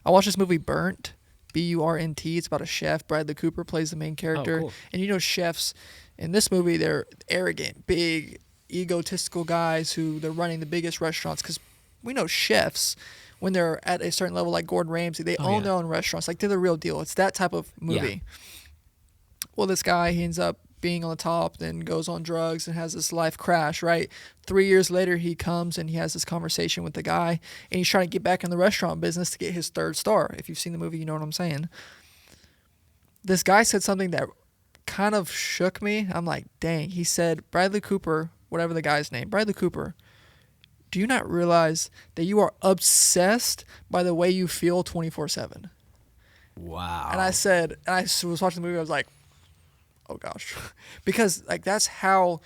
I watched this movie Burnt, Burnt. It's about a chef. Bradley Cooper plays the main character. Oh, cool. And you know, chefs in this movie, they're arrogant, big, egotistical guys who they're running the biggest restaurants. Because we know chefs, when they're at a certain level, like Gordon Ramsay, they own their own restaurants. Like, they're the real deal. It's that type of movie. Yeah. Well, this guy, he ends up being on the top, then goes on drugs and has this life crash, right? 3 years later, he comes and he has this conversation with the guy, and he's trying to get back in the restaurant business to get his third star. If you've seen the movie, you know what I'm saying. This guy said something that kind of shook me. I'm like, dang. He said, Bradley Cooper, whatever the guy's name, Bradley Cooper, do you not realize that you are obsessed by the way you feel 24/7? Wow. And I said, and I was watching the movie, I was like, oh gosh, because like that's how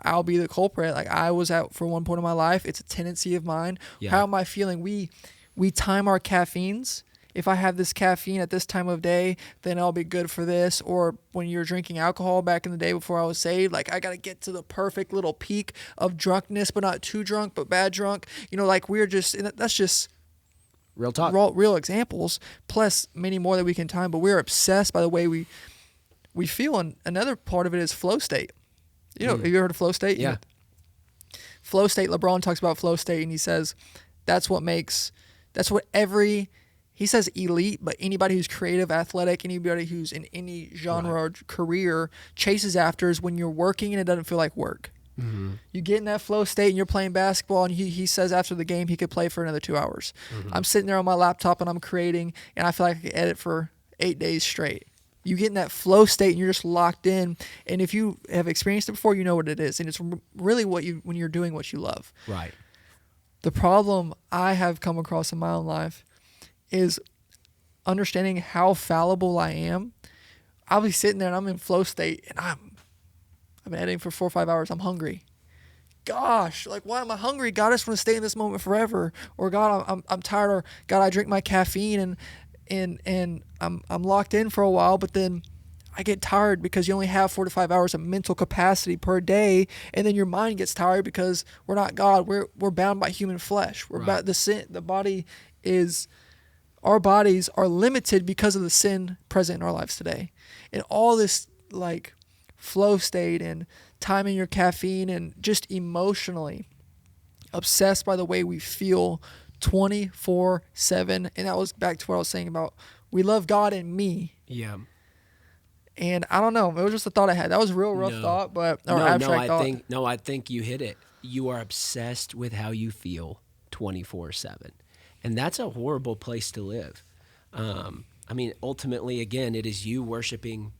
I'll be the culprit. Like I was at for one point in my life. It's a tendency of mine. Yeah. How am I feeling? We time our caffeines. If I have this caffeine at this time of day, then I'll be good for this. Or when you're drinking alcohol back in the day before I was saved, like I got to get to the perfect little peak of drunkenness, but not too drunk, but bad drunk. You know, like we're just, that's just real talk, real examples, plus many more that we can time. But we're obsessed by the way we feel, and another part of it is flow state. You know, have you heard of flow state? Yeah. Flow state, LeBron talks about flow state, and he says he says elite, but anybody who's creative, athletic, anybody who's in any genre or career chases after is when you're working and it doesn't feel like work. Mm-hmm. You get in that flow state and you're playing basketball, and he says after the game he could play for another 2 hours. Mm-hmm. I'm sitting there on my laptop and I'm creating, and I feel like I could edit for 8 days straight. You get in that flow state and you're just locked in. And if you have experienced it before, you know what it is. And it's really when you're doing what you love. Right. The problem I have come across in my own life is understanding how fallible I am. I'll be sitting there and I'm in flow state and I'm editing for 4 or 5 hours. I'm hungry. Gosh, like why am I hungry? God, I just want to stay in this moment forever. Or God, I'm tired. Or God, I drink my caffeine and I'm locked in for a while, but then I get tired because you only have 4 to 5 hours of mental capacity per day, and then your mind gets tired because we're not God. We're bound by human flesh. We're about the sin. Our bodies are limited because of the sin present in our lives today, and all this like flow state and timing your caffeine and just emotionally obsessed by the way we feel 24/7. And that was back to what I was saying about we love God and me. Yeah. And I don't know. It was just a thought I had. That was a real rough thought, abstract thought. I think you hit it. You are obsessed with how you feel 24/7. And that's a horrible place to live. I mean, ultimately, again, it is you worshiping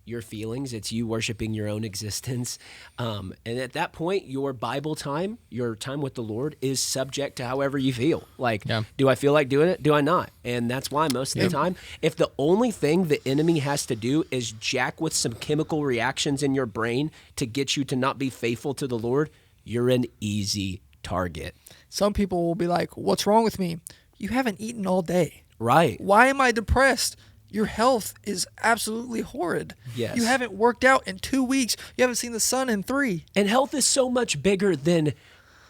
your feelings. It's you worshiping your own existence. And at that point, your Bible time, your time with the Lord is subject to however you feel. Like, do I feel like doing it? Do I not? And that's why most of the time, if the only thing the enemy has to do is jack with some chemical reactions in your brain to get you to not be faithful to the Lord, you're an easy target. Some people will be like, what's wrong with me? You haven't eaten all day. Right. Why am I depressed? Your health is absolutely horrid. Yes. You haven't worked out in 2 weeks. You haven't seen the sun in 3. And health is so much bigger than,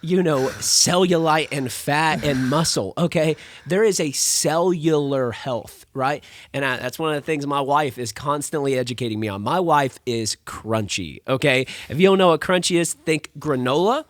cellulite and fat and muscle, okay? There is a cellular health, right? And that's one of the things my wife is constantly educating me on. My wife is crunchy, okay? If you don't know what crunchy is, think granola.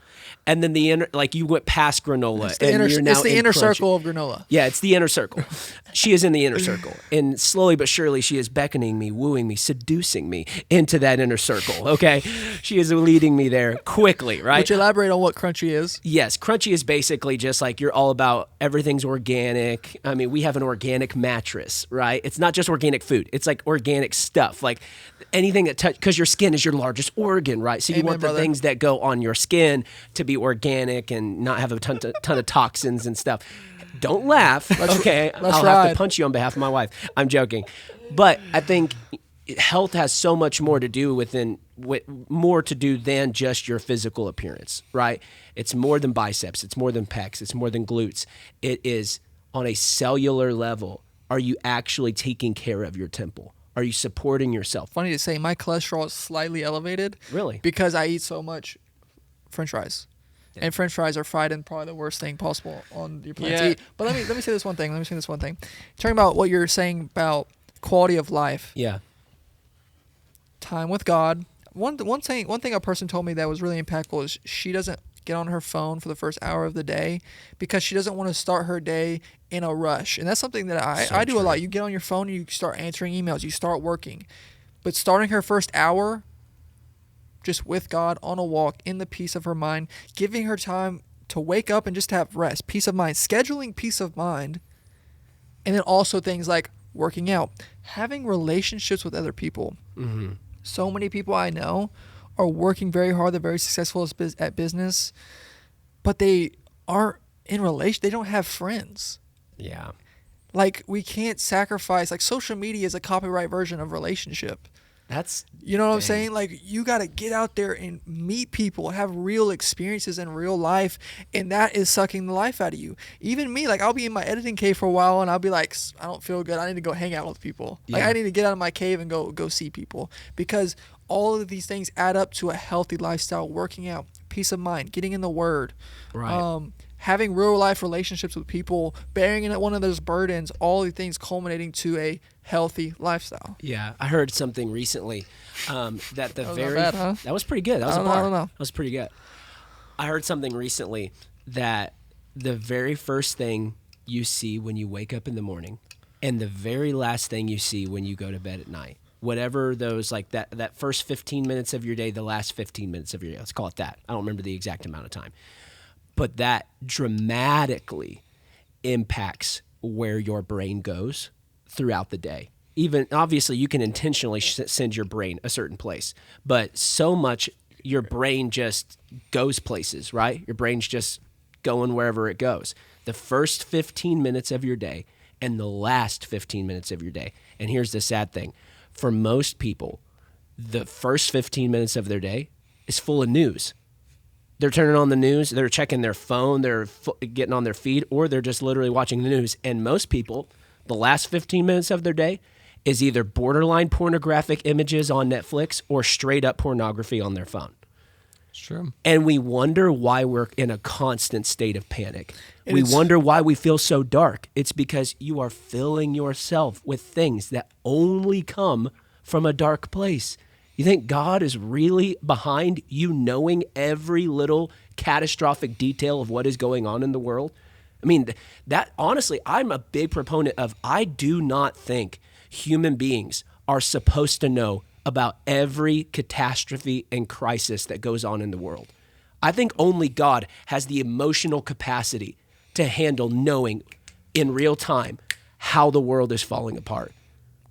And then you went past granola. It's the inner circle of granola. Yeah, it's the inner circle. She is in the inner circle. And slowly but surely, she is beckoning me, wooing me, seducing me into that inner circle, okay? She is leading me there quickly, right? Would you elaborate on what crunchy is? Yes, crunchy is basically just like you're all about everything's organic. I mean, we have an organic mattress, right? It's not just organic food. It's like organic stuff. Like anything that because your skin is your largest organ, right? So you want the things that go on your skin to be organic and not have a ton of toxins and stuff. Don't laugh, okay? I'll have to punch you on behalf of my wife. I'm joking. But I think health has so much more to do than just your physical appearance, right? It's more than biceps. It's more than pecs. It's more than glutes. It is on a cellular level. Are you actually taking care of your temple? Are you supporting yourself? Funny to say, my cholesterol is slightly elevated. Really? Because I eat so much French fries. And French fries are fried and probably the worst thing possible on your planet to eat. But let me say this one thing. Talking about what you're saying about quality of life. Yeah. Time with God. One thing a person told me that was really impactful is she doesn't get on her phone for the first hour of the day because she doesn't want to start her day in a rush. And that's something that I do a lot. You get on your phone and you start answering emails. You start working. But starting her first hour just with God on a walk in the peace of her mind, giving her time to wake up and just have rest, peace of mind, scheduling peace of mind, and then also things like working out, having relationships with other people. Mm-hmm. So many people I know are working very hard. They're very successful at business, but they aren't in relation. They don't have friends. Yeah. Like, we can't sacrifice. Like, social media is a copyright version of relationship. That's, you know what I'm saying? Like, you got to get out there and meet people, have real experiences in real life, and that is sucking the life out of you. Even me, like, I'll be in my editing cave for a while, and I'll be like, I don't feel good. I need to go hang out with people. Like, I need to get out of my cave and go see people, because all of these things add up to a healthy lifestyle: working out, peace of mind, getting in the Word, right. Having real life relationships with people, bearing in one of those burdens, all these things culminating to a healthy lifestyle. Yeah, I heard something recently that the that was pretty good. That was I don't know. That was pretty good. I heard something recently that the very first thing you see when you wake up in the morning, and the very last thing you see when you go to bed at night, whatever those, like that first 15 minutes of your day, the last 15 minutes of your day, let's call it that. I don't remember the exact amount of time. But that dramatically impacts where your brain goes throughout the day. Even, obviously, you can intentionally send your brain a certain place, but so much your brain just goes places, right? Your brain's just going wherever it goes. The first 15 minutes of your day and the last 15 minutes of your day. And here's the sad thing. For most people, the first 15 minutes of their day is full of news. They're turning on the news, they're checking their phone, they're getting on their feed, or they're just literally watching the news. And most people, the last 15 minutes of their day is either borderline pornographic images on Netflix or straight up pornography on their phone. It's true. And we wonder why we're in a constant state of panic. We wonder why we feel so dark. It's because you are filling yourself with things that only come from a dark place. You think God is really behind you knowing every little catastrophic detail of what is going on in the world? I mean, that honestly, I'm a big proponent of, I do not think human beings are supposed to know about every catastrophe and crisis that goes on in the world. I think only God has the emotional capacity to handle knowing in real time how the world is falling apart.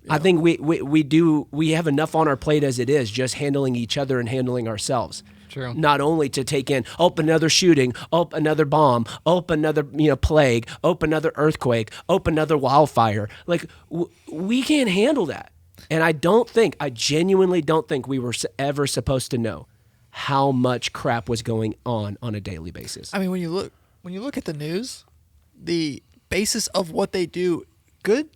Yeah. I think we have enough on our plate as it is, just handling each other and handling ourselves. True. Not only to take in, another shooting, another bomb, another plague, another earthquake, another wildfire. Like, we can't handle that. And I genuinely don't think we were ever supposed to know how much crap was going on a daily basis. I mean, when you look at the news, the basis of what they do, good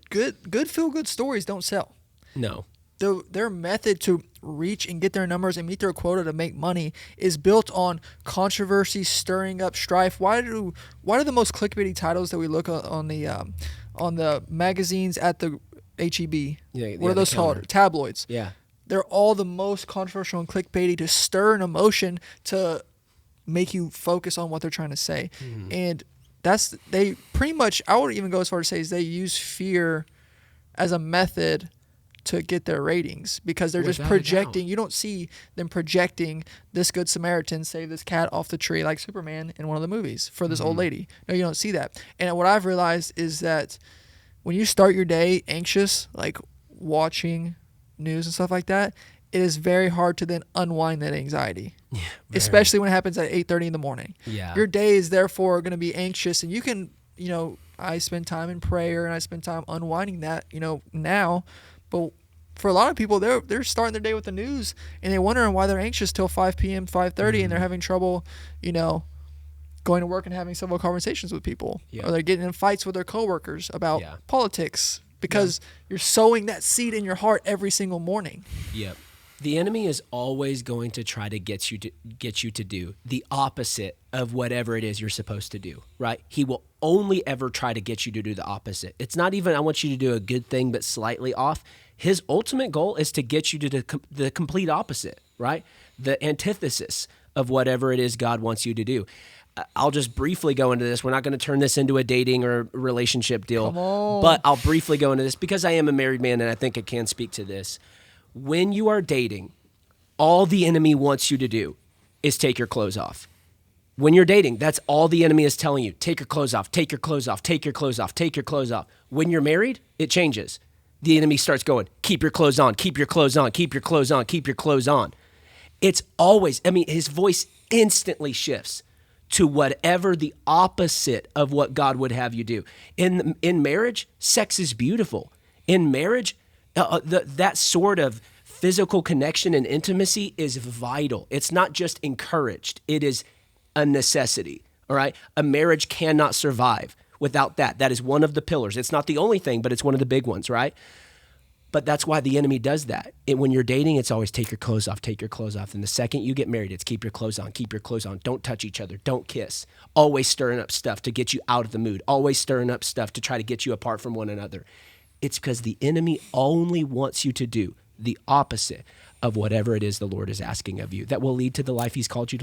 feel-good stories don't sell. No. Their method to reach and get their numbers and meet their quota to make money is built on controversy, stirring up strife. Why do the most clickbaity titles that we look on the magazines at the HEB? What are those called? Tabloids. Yeah. They're all the most controversial and clickbaity to stir an emotion to make you focus on what they're trying to say. Mm-hmm. And they pretty much, I would even go as far as to say, is they use fear as a method to get their ratings, because they're just projecting. You don't see them projecting this good Samaritan save this cat off the tree like Superman in one of the movies for this old lady. No, you don't see that. And what I've realized is that when you start your day anxious, like watching news and stuff like that, it is very hard to then unwind that anxiety. Yeah, especially when it happens at 8:30 in the morning. Yeah. Your day is therefore going to be anxious, and you can, I spend time in prayer and I spend time unwinding that, now. But for a lot of people, they're starting their day with the news, and they're wondering why they're anxious till 5 p.m., 5:30, and they're having trouble, going to work and having civil conversations with people. Yep. Or they're getting in fights with their coworkers about politics, because you're sowing that seed in your heart every single morning. Yep. The enemy is always going to try to get you to do the opposite of whatever it is you're supposed to do, right? He will only ever try to get you to do the opposite. It's not even, I want you to do a good thing, but slightly off. His ultimate goal is to get you to the complete opposite, right? The antithesis of whatever it is God wants you to do. I'll just briefly go into this. We're not going to turn this into a dating or relationship deal, but I'll briefly go into this because I am a married man and I think I can speak to this. When you are dating, all the enemy wants you to do is take your clothes off. When you're dating, that's all the enemy is telling you. Take your clothes off, take your clothes off, take your clothes off, take your clothes off. When you're married, it changes. The enemy starts going, keep your clothes on, keep your clothes on, keep your clothes on, keep your clothes on. It's always, his voice instantly shifts to whatever the opposite of what God would have you do. In marriage, sex is beautiful. In marriage, that sort of physical connection and intimacy is vital. It's not just encouraged. It is a necessity, all right? A marriage cannot survive without that. That is one of the pillars. It's not the only thing, but it's one of the big ones, right? But that's why the enemy does that. When you're dating, it's always take your clothes off, take your clothes off. And the second you get married, it's keep your clothes on, keep your clothes on. Don't touch each other, don't kiss. Always stirring up stuff to get you out of the mood. Always stirring up stuff to try to get you apart from one another. It's because the enemy only wants you to do the opposite of whatever it is the Lord is asking of you that will lead to the life he's called you to